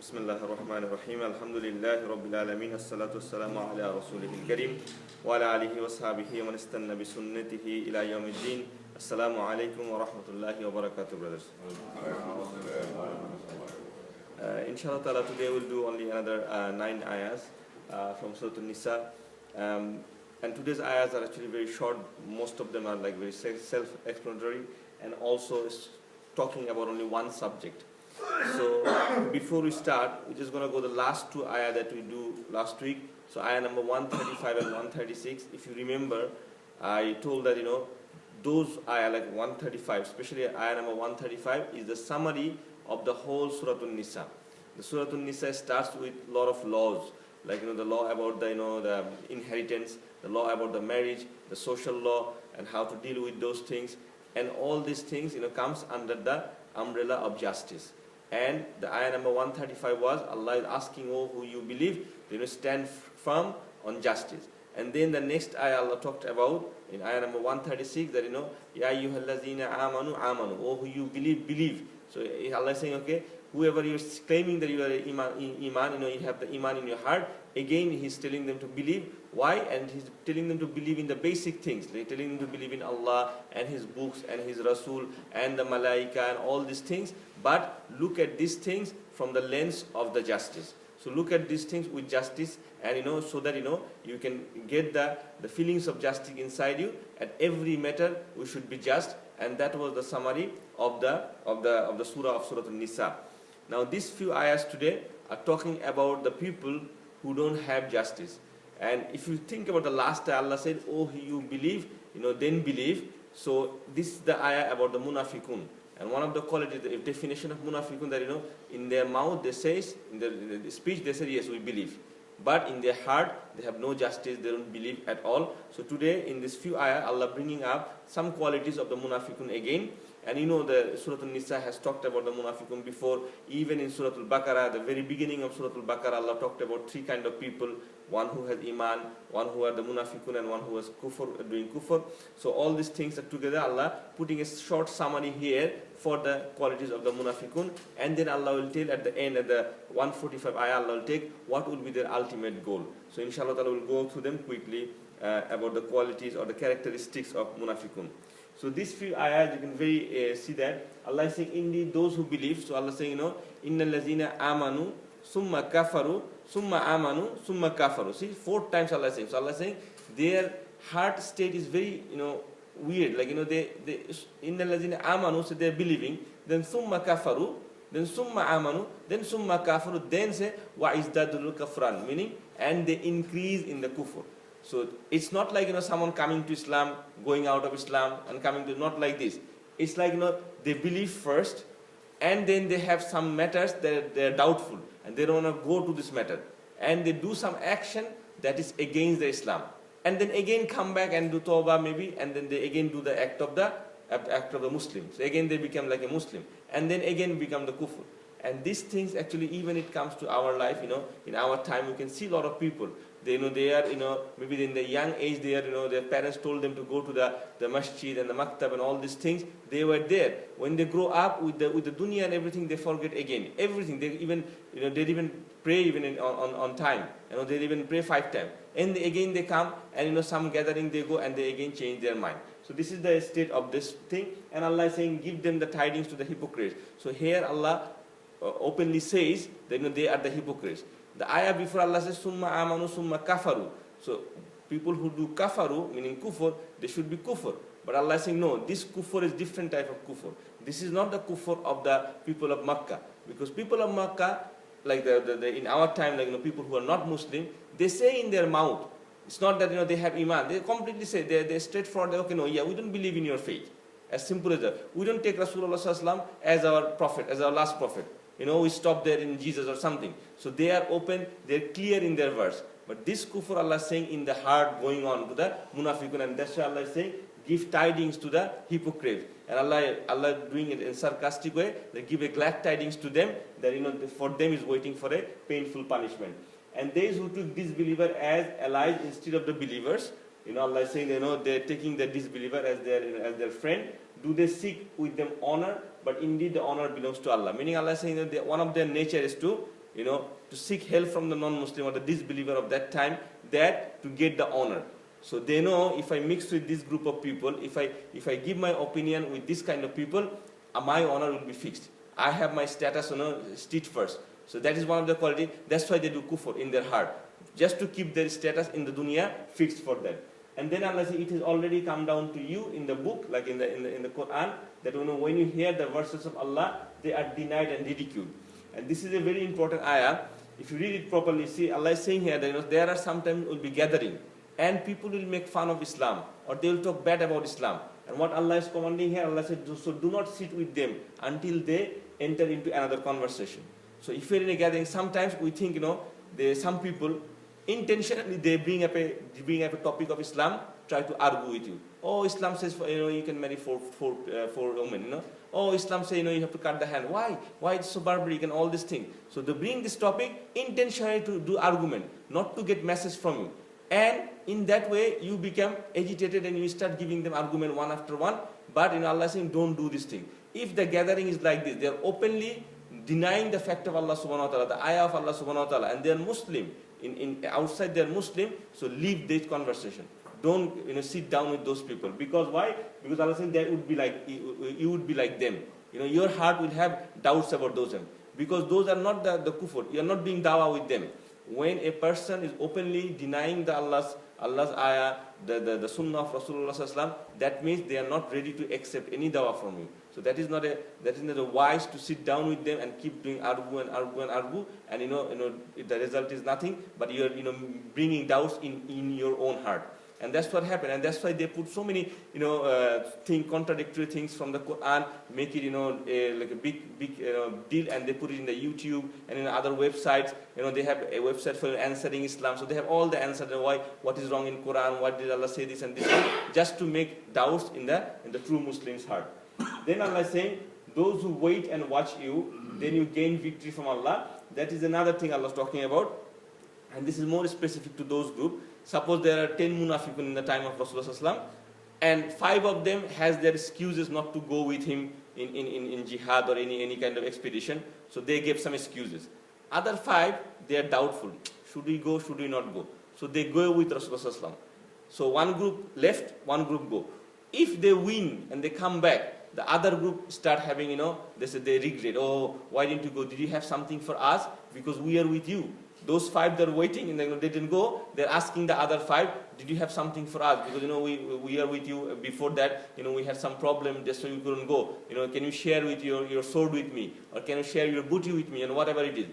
Bismillah ar-Rahman ar-Rahim. Alhamdulillahi Rabbil Alameen. As-salatu was-salamu ala Rasulihil Kareem. Wa ala alihi wa sahbihi wa man istanna bi sunnatihi ila yawmiddin. Assalamu alaikum wa rahmatullahi wa barakatuh, brothers. Inshallah ta'ala, today we'll do only another 9 ayahs from Surah Nisa. And today's ayahs are actually very short. Most of them are like very self-explanatory, and also is talking about only one subject. So before we start, we're just going to go the last 2 ayah that we do last week. So ayah number 135 and 136. If you remember, I told that, those ayah like 135, especially ayah number 135, is the summary of the whole Surah Nisa. The Surah Nisa starts with a lot of laws, like the law about the inheritance, the law about the marriage, the social law, and how to deal with those things, and all these things comes under the umbrella of justice. And the ayah number 135 was, Allah is asking, oh, who you believe, stand firm on justice. And then the next ayah Allah talked about, in ayah number 136, that, Ya ayyuhallazina amanu amanu, oh, who you believe, believe. So Allah is saying, okay, whoever is claiming that you are iman, you have the iman in your heart, again He's telling them to believe. Why? And He's telling them to believe in the basic things. He's telling them to believe in Allah and His books and His Rasul and the Malaika and all these things. But look at these things from the lens of the justice. So look at these things with justice, and so that you can get the feelings of justice inside you. At every matter we should be just, and that was the summary of the surah of Surah Nisa. Now these few ayahs today are talking about the people who don't have justice. And if you think about the last ayah, Allah said, oh, you believe, then believe. So this is the ayah about the munafiqun. And one of the qualities, the definition of munafiqun, that in their mouth they say, in the speech they say, yes, we believe. But in their heart, they have no justice, they don't believe at all. So today, in this few ayah, Allah bringing up some qualities of the munafiqun again. And the Surah Al-Nisa has talked about the munafiqun before. Even in Surah Al-Baqarah, the very beginning of Surah Al-Baqarah, Allah talked about 3 kind of people. One who has iman, one who are the munafiqun, and one who has kufr, doing kufr. So all these things are together, Allah putting a short summary here for the qualities of the munafiqun. And then Allah will tell at the end, at the 145 ayah, Allah will take what will be their ultimate goal. So inshallah ta'ala we'll go through them quickly about the qualities or the characteristics of munafiqun. So these few ayahs, you can very see that Allah is saying, indeed those who believe. So Allah is saying, Inna lazina amanu summa kafaru summa amanu summa kafaru. See, 4 times Allah is saying. So Allah is saying their heart state is very weird. Like they inna lazina amanu, so they are believing. Then summa kafaru, then summa amanu, then summa kafaru. Then say wa izdadul kafran, meaning and they increase in the kufr. So it's not like someone coming to Islam, going out of Islam and coming to, not like this. It's like they believe first, and then they have some matters that they're doubtful and they don't want to go to this matter, and they do some action that is against the Islam, and then again come back and do tawbah maybe, and then they again do the act of the Muslim. So again they become like a Muslim, and then again become the kufr. And these things actually, even it comes to our life, in our time we can see a lot of people. They are, maybe in the young age, they are, their parents told them to go to the masjid and the maktab and all these things. They were there. When they grow up with the dunya and everything, they forget again. Everything. They even, they even pray even on time. They even pray 5 times. And again they come and, some gathering they go and they again change their mind. So this is the state of this thing. And Allah is saying, give them the tidings to the hypocrites. So here Allah openly says that they are the hypocrites. The ayah before Allah says, summa amanu summa kafaru. So people who do kafaru, meaning kufr, they should be kufr. But Allah is saying, no, this kufr is different type of kufr. This is not the kufr of the people of Makkah. Because people of Makkah, like in our time, like people who are not Muslim, they say in their mouth, it's not that they have iman. They completely say, they're straightforward, okay, no, yeah, we don't believe in your faith. As simple as that. We don't take Rasulullah sallallahu alaihi wasallam as our prophet, as our last prophet. We stop there in Jesus or something. So they are open, they're clear in their verse. But this kufr, Allah is saying in the heart going on to the munafiqun, and that's why Allah is saying, give tidings to the hypocrites. And Allah doing it in sarcastic way, they give a glad tidings to them, that for them is waiting for a painful punishment. And those who took disbeliever as allies instead of the believers, Allah is saying, they're taking the disbeliever as their friend. Do they seek with them honor? But indeed the honor belongs to Allah. Meaning Allah is saying that one of their nature is to, to seek help from the non-Muslim or the disbeliever of that time, that to get the honor. So they know if I mix with this group of people, if I give my opinion with this kind of people, my honor will be fixed. I have my status, stitched first. So that is one of the quality. That's why they do kufr in their heart, just to keep their status in the dunya fixed for them. And then Allah says, it has already come down to you in the book, like in the Quran, that when you hear the verses of Allah, they are denied and ridiculed. And this is a very important ayah. If you read it properly, see Allah is saying here that there are sometimes will be gathering, and people will make fun of Islam, or they will talk bad about Islam. And what Allah is commanding here, Allah said, so do not sit with them until they enter into another conversation. So if you're in a gathering, sometimes we think, some people intentionally they bring up a topic of Islam, try to argue with you. Oh, Islam says you can marry four women. Oh, Islam says you have to cut the hand. Why? Why it's so barbaric and all these things? So they bring this topic intentionally to do argument, not to get message from you. And in that way you become agitated and you start giving them argument one after one. But Allah is saying, don't do this thing. If the gathering is like this, they are openly denying the fact of Allah subhanahu wa ta'ala, the ayah of Allah subhanahu wa ta'ala, and they are Muslim. In outside they are Muslim, so leave this conversation. Don't sit down with those people. Because why? Because Allah is saying that would be like you would be like them. Your heart will have doubts about those. Because those are not the kufr. You are not doing dawah with them. When a person is openly denying the Allah's ayah, the sunnah of Rasulullah sallallahu alaihi wasallam, that means they are not ready to accept any dawah from you. So that is not a wise to sit down with them and keep doing argue, and the result is nothing, but you are bringing doubts in your own heart. And that's what happened, and that's why they put so many contradictory things from the Quran, make it like a big deal, and they put it in the YouTube and in other websites. They have a website for answering Islam, so they have all the answers and what is wrong in Quran, what did Allah say this and this, just to make doubts in the true Muslim's heart. Then Allah is saying, those who wait and watch you, then you gain victory from Allah. That is another thing Allah is talking about, and this is more specific to those groups. Suppose there are 10 munafiqun in the time of Rasulullah, and 5 of them has their excuses not to go with him in jihad or any kind of expedition. So they gave some excuses. Other 5, they are doubtful. Should we go? Should we not go? So they go with Rasulullah. So one group left, one group go. If they win and they come back, the other group start having, they regret. Oh, why didn't you go? Did you have something for us? Because we are with you. Those 5 that are waiting and they didn't go, they're asking the other 5, did you have something for us? Because we are with you. Before that, we had some problem, just so you couldn't go. Can you share with your sword with me? Or can you share your booty with me? And whatever it is,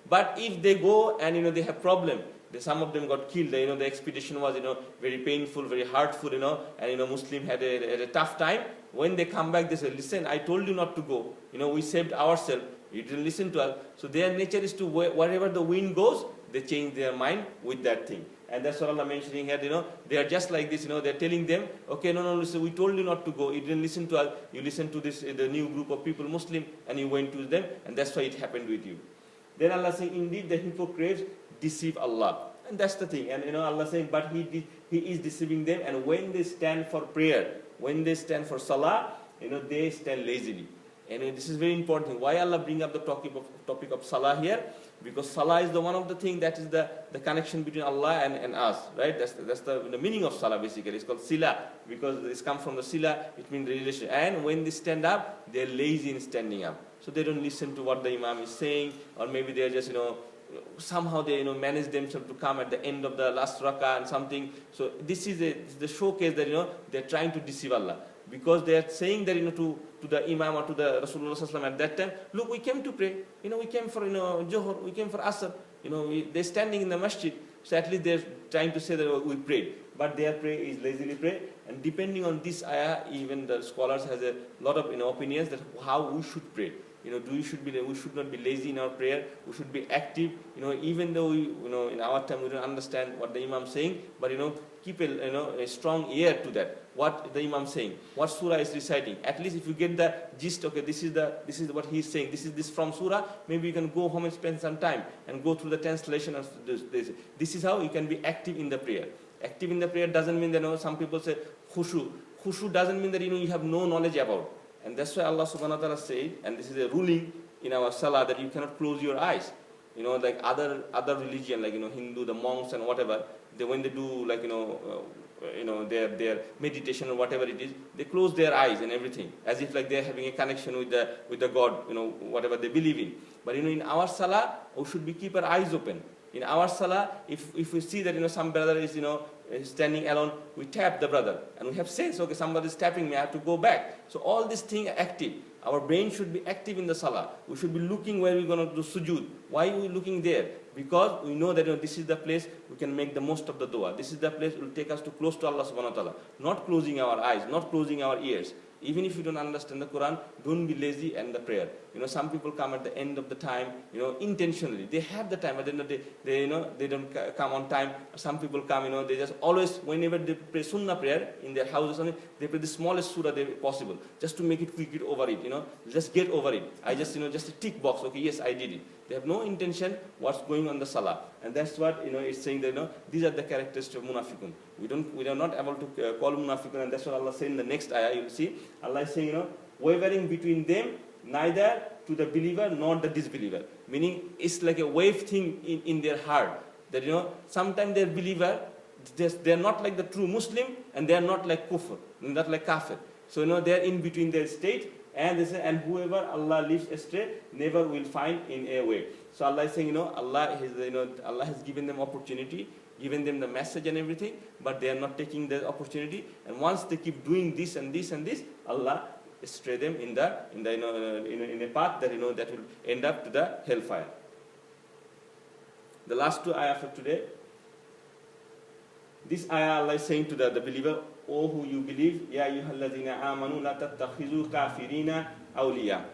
But if they go and they have problem, some of them got killed. The expedition was very painful, very hurtful, and Muslim had a tough time. When they come back, they say, listen, I told you not to go. We saved ourselves. You didn't listen to us. So their nature is to, wherever the wind goes, they change their mind with that thing. And that's what Allah mentioning here, they are just like this, they're telling them, okay, no, listen, we told you not to go. You didn't listen to us. You listened to the new group of people, Muslim, and you went to them, and that's why it happened with you. Then Allah saying, indeed the hypocrites deceive Allah. And that's the thing. And Allah saying, but He is deceiving them, and when they stand for prayer, when they stand for salah, they stand lazily. And this is very important. Why Allah bring up the topic of salah here? Because salah is the one of the thing that is the connection between Allah and us, right? That's the meaning of salah basically. It's called sila, because it's come from the sila, it means the relation. And when they stand up, they're lazy in standing up. So they don't listen to what the imam is saying, or maybe they're just, somehow they manage themselves to come at the end of the last rakah and something. So this is the showcase that they're trying to deceive Allah. Because they are saying that to the Imam or to the Rasulullah sallallahu alaihi wasallam at that time, look, we came to pray. We came for Johor, we came for Asr. They're standing in the masjid. So at least they're trying to say that we prayed. But their prayer is lazily pray. And depending on this ayah, even the scholars has a lot of opinions that how we should pray. We should not be lazy in our prayer. We should be active. Even though in our time we don't understand what the Imam is saying, but keep a strong ear to that. What the Imam is saying, what surah is reciting. At least if you get the gist, okay, this is what he is saying. This from surah. Maybe you can go home and spend some time and go through the translation of this. This is how you can be active in the prayer. Active in the prayer doesn't mean that some people say khushu. Khushu doesn't mean that you have no knowledge about. And that's why Allah subhanahu wa ta'ala said, and this is a ruling in our salah, that you cannot close your eyes. Like other religion, like Hindu, the monks and whatever, when they do like their meditation or whatever it is, they close their eyes and everything, as if like they're having a connection with the God, whatever they believe in. But in our salah, we should be keep our eyes open. In our salah, if we see that some brother is standing alone, we tap the brother, and we have sense, okay, somebody is tapping me, I have to go back. So all these things are active. Our brain should be active in the salah. We should be looking where we're going to do sujood. Why are we looking there? Because we know that this is the place we can make the most of the dua. This is the place will take us to close to Allah subhanahu wa ta'ala. Not closing our eyes, not closing our ears. Even if you don't understand the Quran, don't be lazy and the prayer. Some people come at the end of the time, intentionally. They have the time, but then they don't come on time. Some people come, they just always, whenever they pray sunnah prayer in their houses, they pray the smallest surah possible, just to make it quick over it, just get over it. I just, just a tick box, okay, yes, I did it. They have no intention what's going on the salah. And that's what, it's saying that, these are the characteristics of munafiqun. We are not able to call munafiqun, and that's what Allah said in the next ayah. You'll see, Allah is saying, wavering between them, neither to the believer nor the disbeliever. Meaning, it's like a wave thing in their heart. That, sometimes they're believer, they're not like the true Muslim, and they're not like kufr, not like kafir. So, they're in between their state, and they say, and whoever Allah leaves astray, never will find in a way. So Allah is saying, Allah has given them opportunity, given them the message and everything, but they are not taking the opportunity. And once they keep doing this and this and this, Allah stray them in a path that that will end up to the hellfire. The last two ayah for today. This ayah, Allah is saying to the believer, O who you believe, Ya ayyuhalladhina amanu la tattakhizu kafirina awliya.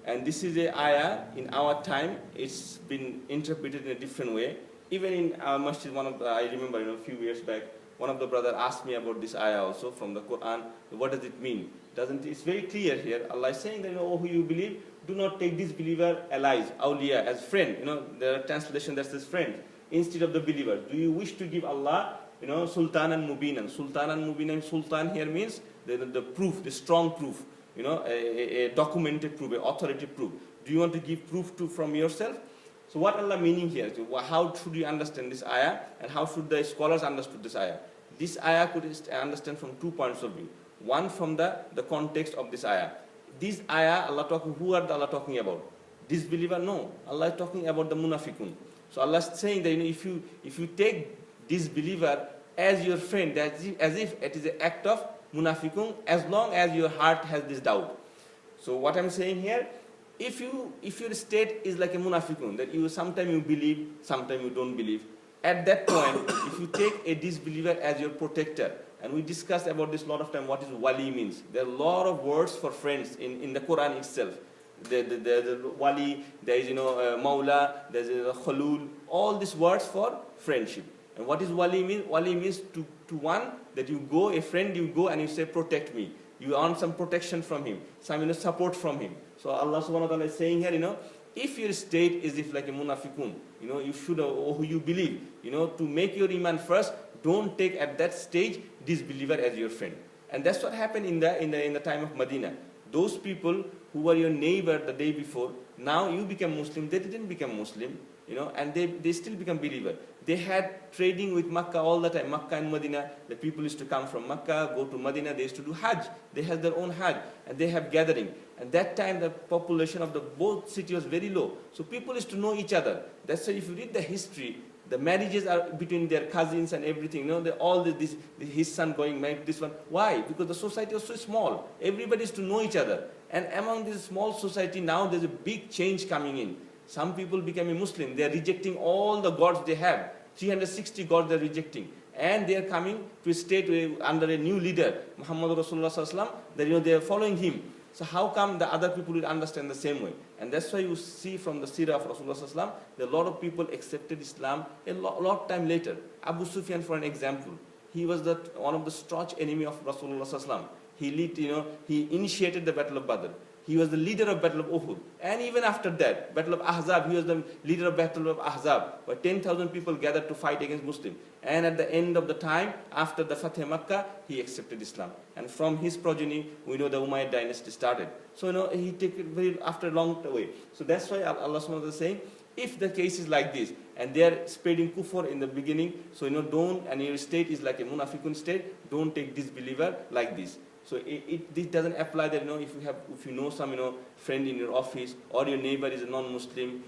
And this is a ayah in our time. It's been interpreted in a different way. Even in our masjid, I remember a few years back, one of the brothers asked me about this ayah also from the Quran. What does it mean? It's very clear here. Allah is saying that, O who you believe, do not take this believer allies, awliya, as friend. The translation that says friend, instead of the believer. Do you wish to give Allah sultan and mubinan? Sultan and mubinan, sultan here means the proof, the strong proof, a documented proof, an authoritative proof. Do you want to give proof from yourself? So what Allah meaning here? How should you understand this ayah, and how should the scholars understood this ayah? This ayah could understand from 2 points of view. One, from the context of this ayah. This ayah, who are Allah talking about? Disbeliever? No. Allah is talking about the munafiqun. So Allah is saying that if you take disbeliever as your friend, as if it is an act of munafiqun, as long as your heart has this doubt. So what I'm saying here, if your state is like a munafiqun, that sometimes you believe, sometimes you don't believe, at that point, if you take a disbeliever as your protector, and we discussed about this a lot of time, what is wali means. There are a lot of words for friends in the Quran itself. There's a wali, there is maula, there's a khalul, all these words for friendship. And what is wali mean? Wali means to one that you go, a friend, you go and you say, protect me. You earn some protection from him, some support from him. So Allah subhanahu wa ta'ala is saying here, if your state is if like a munafiqun, you should, or who you believe, to make your iman first, don't take at that stage disbeliever as your friend. And that's what happened in the time of Medina. Those people who were your neighbor the day before, now you become Muslim, they didn't become Muslim, and they still become believer. They had trading with Makkah all the time, Makkah and Medina. The people used to come from Makkah, go to Medina, they used to do Hajj. They had their own Hajj, and they have gathering. And that time the population of the both cities was very low. So people used to know each other. That's why if you read the history, the marriages are between their cousins and everything. His son going married this one. Why? Because the society was so small. Everybody used to know each other. And among this small society, now there's a big change coming in. Some people becoming Muslim. They are rejecting all the gods they have. 360 gods they are rejecting. And they are coming to a state where, under a new leader, Muhammad Rasulullah Sallallahu Alaihi Wasallam, that they are following him. So how come the other people will understand the same way? And that's why you see from the Surah of Rasulullah Sallallahu Alaihi Wasallam, that a lot of people accepted Islam a lot time later. Abu Sufyan, for an example, he was one of the staunch enemy of Rasulullah Sallallahu Alaihi Wasallam. He initiated the Battle of Badr. He was the leader of Battle of Uhud. And even after that, Battle of Ahzab, he was the leader of Battle of Ahzab, where 10,000 people gathered to fight against Muslims. And at the end of the time, after the Fateh Makkah, he accepted Islam. And from his progeny, we know the Umayyad dynasty started. So, he took it after a long way. So that's why Allah subhanahu wa ta'ala is saying, if the case is like this, and they are spreading kufr in the beginning, so don't, and your state is like a munafiqun state, don't take disbeliever like this. So this doesn't apply that, if you know some, friend in your office, or your neighbor is a non-Muslim,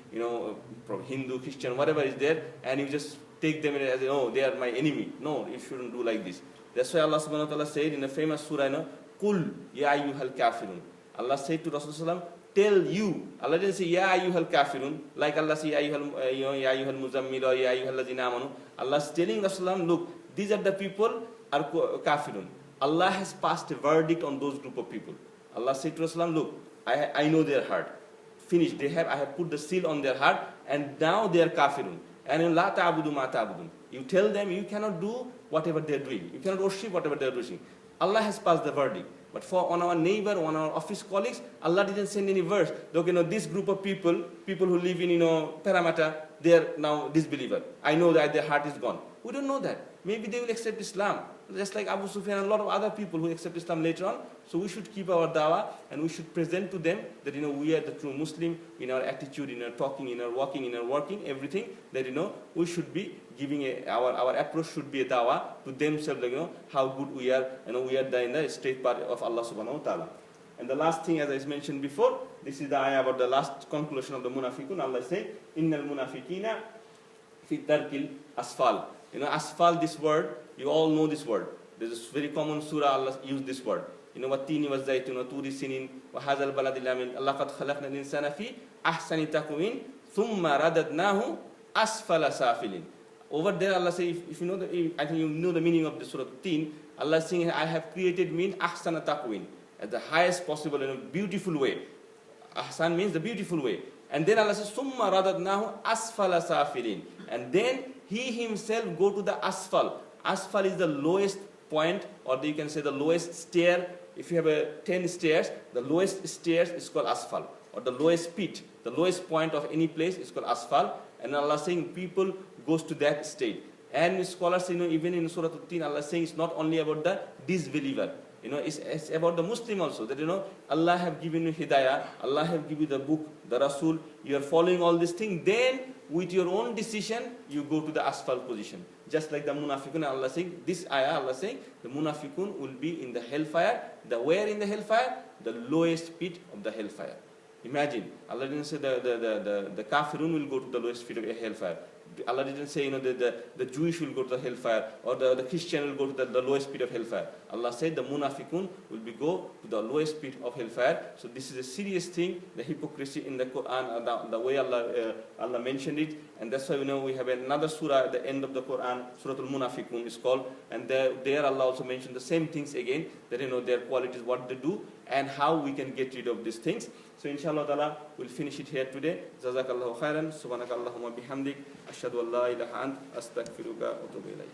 from Hindu, Christian, whatever is there, and you just take them as, they are my enemy. No, you shouldn't do like this. That's why Allah subhanahu wa ta'ala said in a famous surah, Qul ya ayyuhal kafirun. Allah said to Rasulullah, tell you. Allah didn't say ya ayyuhal kafirun, like Allah said ya ayyuhal muzammil or ya ayyuhal ladzina amanu. Allah is telling Rasulullah, look, these are the people are kafirun. Allah has passed a verdict on those group of people. Allah said to Rasulullah, look, I know their heart. Finished. I have put the seal on their heart, and now they are kafirun. And la ta'budu ma ta'budun. You tell them you cannot do whatever they are doing. You cannot worship whatever they are doing. Allah has passed the verdict. But on our neighbor, on our office colleagues, Allah didn't send any verse. Look, this group of people who live in, Paramata, they are now disbeliever. I know that their heart is gone. We don't know that. Maybe they will accept Islam. Just like Abu Sufyan and a lot of other people who accept Islam later on. So we should keep our dawah, and we should present to them that, we are the true Muslim in our attitude, in our talking, in our walking, in our working, everything. That, we should be giving our approach should be a dawah to themselves, how good we are, we are in the straight path of Allah subhanahu wa ta'ala. And the last thing, as I mentioned before, this is the ayah about the last conclusion of the munafiqun. Allah says, Innal munafiqina fi darkil asfal. Asfal, this word, you all know this word. There's a very common surah, Allah used this word. Wattini wa zaytun wa turi sinin wa hazal baladil amin. Laqad khalaqna al-insana fi ahsani taqwim thumma radadnahu asfala safilin. Over there, Allah says, if you know I think you know the meaning of the surah Tin. Allah is saying, I have created me in ahsana taqwim, at the highest possible, beautiful way. Ahsan means the beautiful way. And then Allah says, thumma radadnahu asfala safilin. And then he himself go to the asfal. Asfal is the lowest point, or you can say the lowest stair. If you have 10 stairs, the lowest stairs is called asfal, or the lowest pit, the lowest point of any place is called asfal. And Allah saying people goes to that state. And scholars, even in Surah Tin, Allah saying it's not only about the disbeliever. It's about the Muslim also. That Allah have given you hidayah, Allah have given you the book, the Rasul. You are following all these things. Then with your own decision, you go to the asfal position. Just like the munafiqun, Allah saying, this ayah, Allah saying, the munafiqun will be in the hellfire. Where in the hellfire? The lowest pit of the hellfire. Imagine, Allah didn't say the kafirun will go to the lowest pit of a hellfire. Allah didn't say, the Jewish will go to the hellfire, or the Christian will go to the lowest pit of hellfire. Allah said the munafiqun will go to the lowest pit of hellfire. So this is a serious thing, the hypocrisy in the Quran, the way Allah mentioned it. And that's why we have another surah at the end of the Quran, Surah Al-Munafiqun is called. And there Allah also mentioned the same things again, that their qualities, what they do, and how we can get rid of these things. So inshallah ta'ala, we'll finish it here today. Jazakallahu khairan, subhanakallahumma bihamdik, ashhadu an la ilaha ant, astaghfiruka wa atubu ilayk.